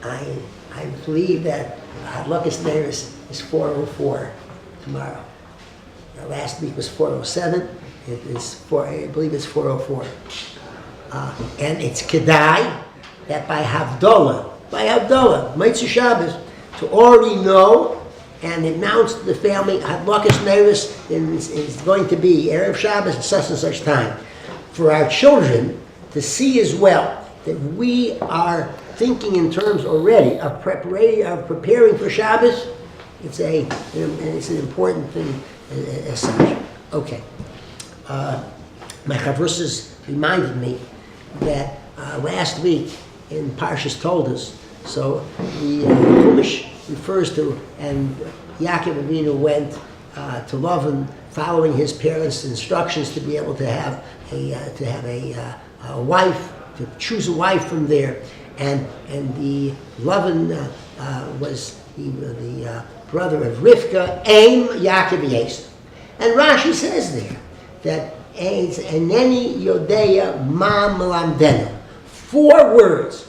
I believe that Hadlakas Neiros is 4:04 tomorrow. Last week was 4:07. It is I believe it's 4:04. And it's Kedai that by Havdalah, Mitzvah Shabbos, to already know and announce to the family Hadlakas Neiros is going to be Erev Shabbos at such and such time. For our children to see as well that we are thinking in terms already of preparing for Shabbos, it's an important thing as such. Okay. My chavrusis reminded me that last week in Parshas told us, so the Chumash refers to, and Yaakov Avinu went to Lavan following his parents' instructions to be able to have a wife, to choose a wife from there, and the Lavan was the brother of Rivka, Aim Yaakov Yosef. And Rashi says there that Eneni Yodeya Ma Melamdenu, 4 words,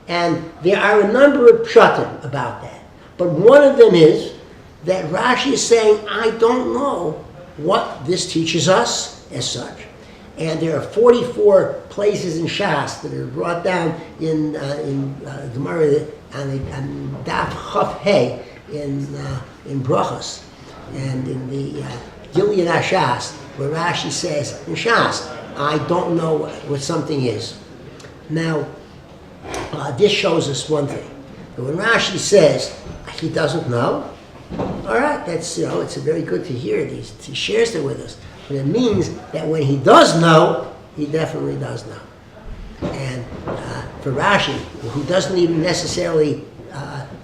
and there are a number of pshatim about that. But one of them is that Rashi is saying, I don't know what this teaches us as such. And there are 44 places in Shas that are brought down in Gemara on Daf Chaf Hey in Brachos and in the Gilead Ashas, where Rashi says in Shas, I don't know what something is. Now, this shows us one thing. That when Rashi says he doesn't know, all right, that's it's very good to hear. He shares it with us. But it means that when he does know, he definitely does know. And for Rashi, who doesn't even necessarily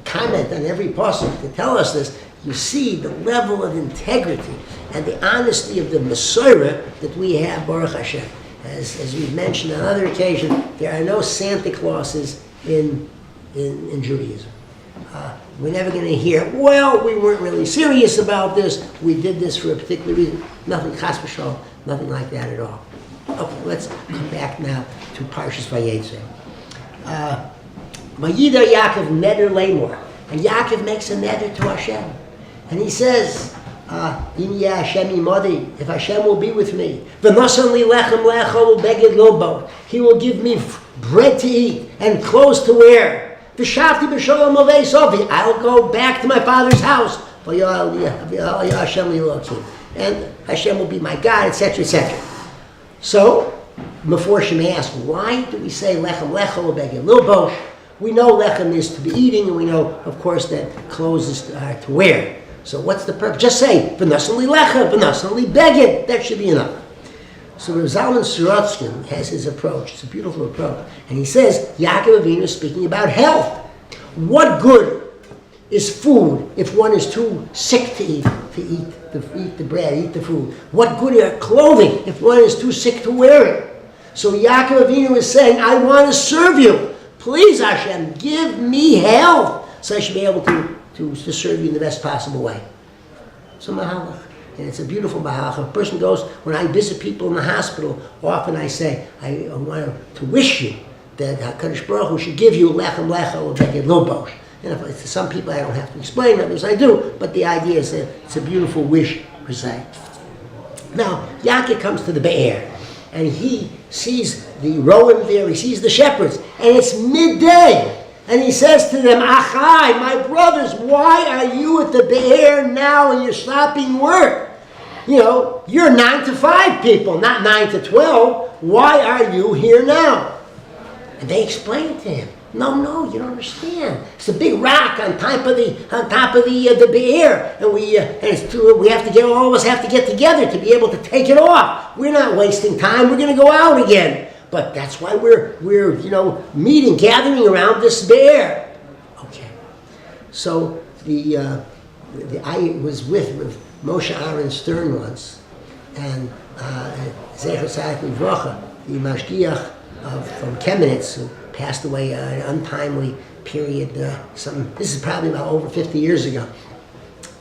comment on every pasuk to tell us this, you see the level of integrity and the honesty of the Mesorah that we have, Baruch Hashem. As we've mentioned on other occasions, there are no Santa Clauses in Judaism. We're never going to hear, well, we weren't really serious about this, we did this for a particular reason. Nothing chas v'shalom, nothing like that at all. Okay, let's come back now to Parshas Vayeitzei. Vayidar Yaakov neder lemor, and Yaakov makes a neder to Hashem, and he says, Im yeh Hashem imodi, if Hashem will be with me, v'nosan li lechem lechol beged lobo, he will give me bread to eat and clothes to wear. V'shavti b'sholom avei sofi, I'll go back to my father's house. And Hashem will be my God, etc., etc. So, Meforshim ask, why do we say lechem lechol beged lobosh? We know lechem is to be eating, and we know, of course, that clothes is to wear. So what's the purpose? Just say, v'nasan li lechem, v'nasan li beged. That should be enough. So Rav Zalman Sorotskin has his approach. It's a beautiful approach. And he says, Yaakov Avinu is speaking about health. What good is food if one is too sick to eat the bread, eat the food? What good are clothing if one is too sick to wear it? So Yaakov Avinu is saying, I want to serve you. Please, Hashem, give me health so I should be able to serve you in the best possible way. So Mahalach. And it's a beautiful Mahalach. A person goes, when I visit people in the hospital, often I say, I want to wish you that HaKadosh Baruch Hu should give you lechem lechol beged lobosh. And if it's to some people I don't have to explain, others I do, but the idea is that it's a beautiful wish per se. Now, Yaakov comes to the Be'er, and he sees the Rowan there, he sees the shepherds, and it's midday. And he says to them, Achai, my brothers, why are you at the Be'er now and you're stopping work? You're 9 to 5 people, not 9 to 12. Why are you here now? And they explain to him, no, you don't understand. It's a big rock on top of the Be'er, and we have to all of us have to get together to be able to take it off. We're not wasting time. We're going to go out again. But that's why we're meeting, gathering around this Be'er. Okay. So I was with Moshe Aaron Stern once, and Zecher Tzaddik Livracha, the mashgiach from Chemnitz, who passed away at an untimely period. This is probably about over 50 years ago.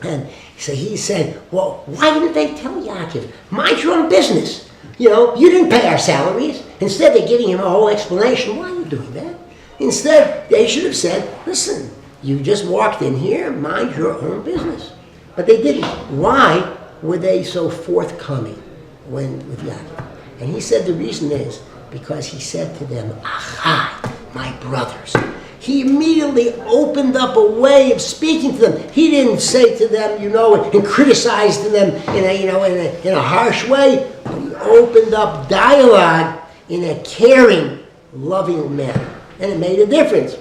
And so he said, well, why didn't they tell Yaakov, mind your own business? You didn't pay our salaries. Instead, they're giving him a whole explanation. Why are you doing that? Instead, they should have said, listen, you just walked in here, mind your own business. But they didn't. Why were they so forthcoming with Yaakov? And he said the reason is because he said to them, Achai, my brothers. He immediately opened up a way of speaking to them. He didn't say to them, and criticize to them in a harsh way. But he opened up dialogue in a caring, loving manner. And it made a difference.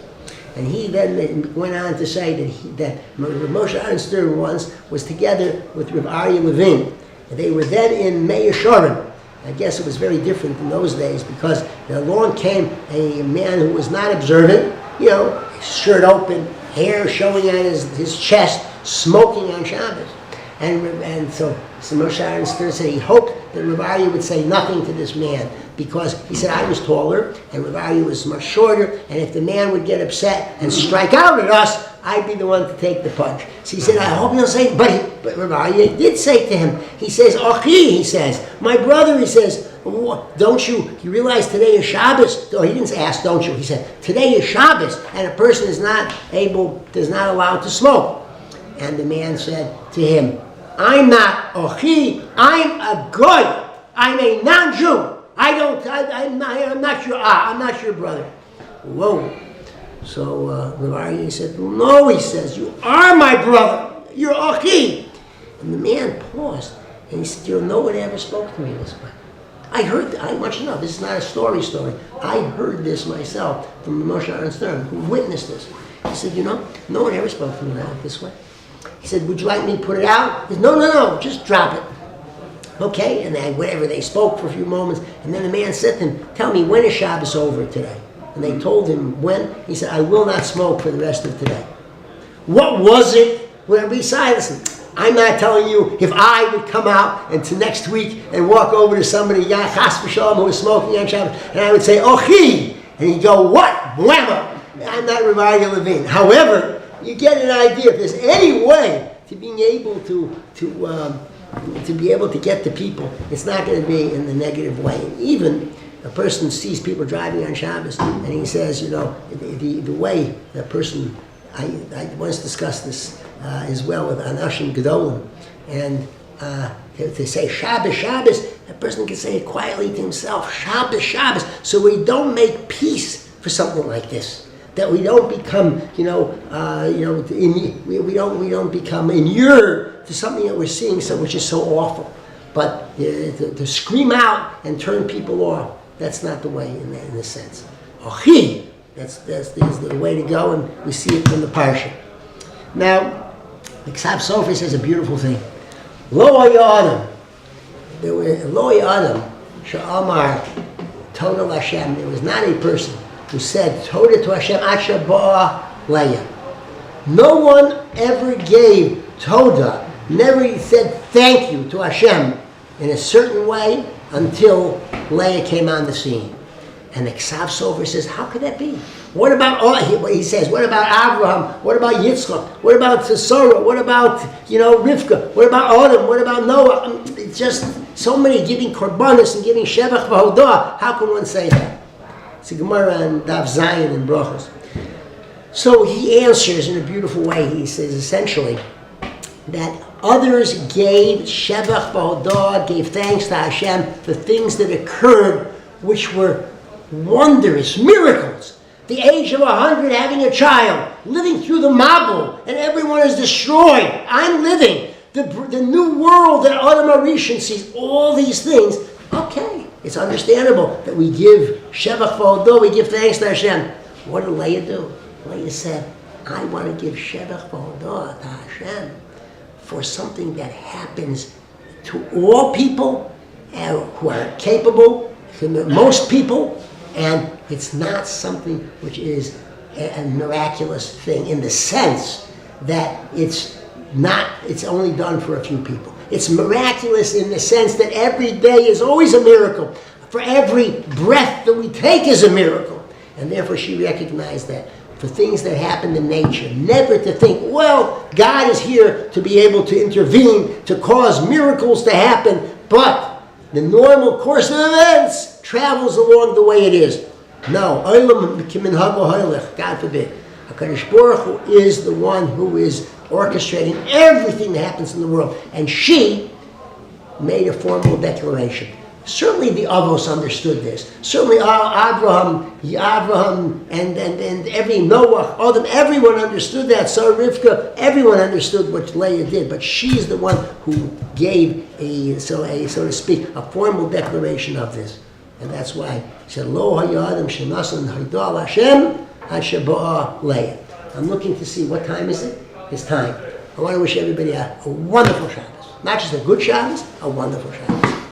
And he then went on to say that Moshe Aaron Stern once was together with Rav Aryeh Levin. And they were then in Meir Sharon. I guess it was very different in those days because along came a man who was not observant, shirt open, hair showing on his chest, smoking on Shabbos. And so Moshe Aaron Stern said he hoped that Rav Aryeh would say nothing to this man because he said I was taller and Rav Aryeh was much shorter, and if the man would get upset and strike out at us, I'd be the one to take the punch. So he said, I hope he'll say, but Rav Aryeh did say to him, he says, Achi, he says, my brother, he says, don't you realize today is Shabbos? Oh, he didn't ask, don't you? He said, today is Shabbos, and a person is not allowed to smoke. And the man said to him, I'm not Achi, I'm a goy. I'm a non-Jew. I'm not your brother. Whoa. So Rav Aryeh said, no, he says, you are my brother. You're Achi. And the man paused, and he said, no one ever spoke to me this way. I want you to know, this is not a story. I heard this myself from Moshe Aaron Stern, who witnessed this. He said, no one ever spoke to me this way. He said, would you like me to put it out? He said, no, just drop it. Okay, and then whatever, they spoke for a few moments, and then the man said to him, tell me, when is Shabbos over today? And they told him when. He said, I will not smoke for the rest of today. What was it? Well, besides, listen, I'm not telling you if I would come out and to next week and walk over to somebody, Chas v'shalom, who was smoking on Shabbos, and I would say, Ochi! And he'd go, what? Blammo! I'm not Rav Aryeh Levin. However, you get an idea. If there's any way to being able to be able to get to people, it's not going to be in the negative way. And even a person sees people driving on Shabbos, and he says, the way a person, I once discussed this as well with Anashim Gedolim, and to say Shabbos, a person can say it quietly to himself, Shabbos, so we don't make peace for something like this. That we don't become, we don't become inured to something that we're seeing, which is so awful. But to scream out and turn people off, that's not the way in this sense. Ochi, that's the way to go, and we see it from the parsha. Now, the Ksav Sofer says a beautiful thing. Lo Adam, Sha'amar Toda L'Hashem. There was not a person who said Toda to Hashem Asher Ba'a Leah. No one ever gave Toda, never said thank you to Hashem in a certain way until Leah came on the scene. And the Ksav Sofer says, how could that be? What about, he says, what about Abraham? What about Yitzchak? What about Sarah? What about, Rivka? What about Adam? What about Noah? It's just so many giving korbanos and giving shevach v'hodah. How can one say that? It's a Gemara and Daf Zayin and Brachos. So he answers in a beautiful way. He says essentially that others gave shevach v'hodah, gave thanks to Hashem for things that occurred which were wondrous, miracles. The age of 100, having a child, living through the Mabul, and everyone is destroyed. I'm living. The new world that Adam Arishan sees, all these things. Okay, it's understandable that we give Shevach V'Hodah, we give thanks to Hashem. What did Leah do? Leah said, I want to give Shevach V'Hodah to Hashem for something that happens to all people who are capable, to most people, and it's not something which is a miraculous thing in the sense that it's only done for a few people. It's miraculous in the sense that every day is always a miracle. For every breath that we take is a miracle. And therefore she recognized that for things that happen in nature, never to think, well, God is here to be able to intervene, to cause miracles to happen, but the normal course of events travels along the way it is. No, God forbid. HaKadosh Baruch Hu is the one who is orchestrating everything that happens in the world. And she made a formal declaration. Certainly the Avos understood this. Certainly Abraham, and every Noah, Adam, everyone understood that. So Rivka, everyone understood what Leah did. But she's the one who gave so to speak, a formal declaration of this. And that's why he said, Lo hayadam shenasan haydal Hashem hashaba'a Leah. I'm looking to see what time is it? It's time. I want to wish everybody a wonderful Shabbos. Not just a good Shabbos, a wonderful Shabbos.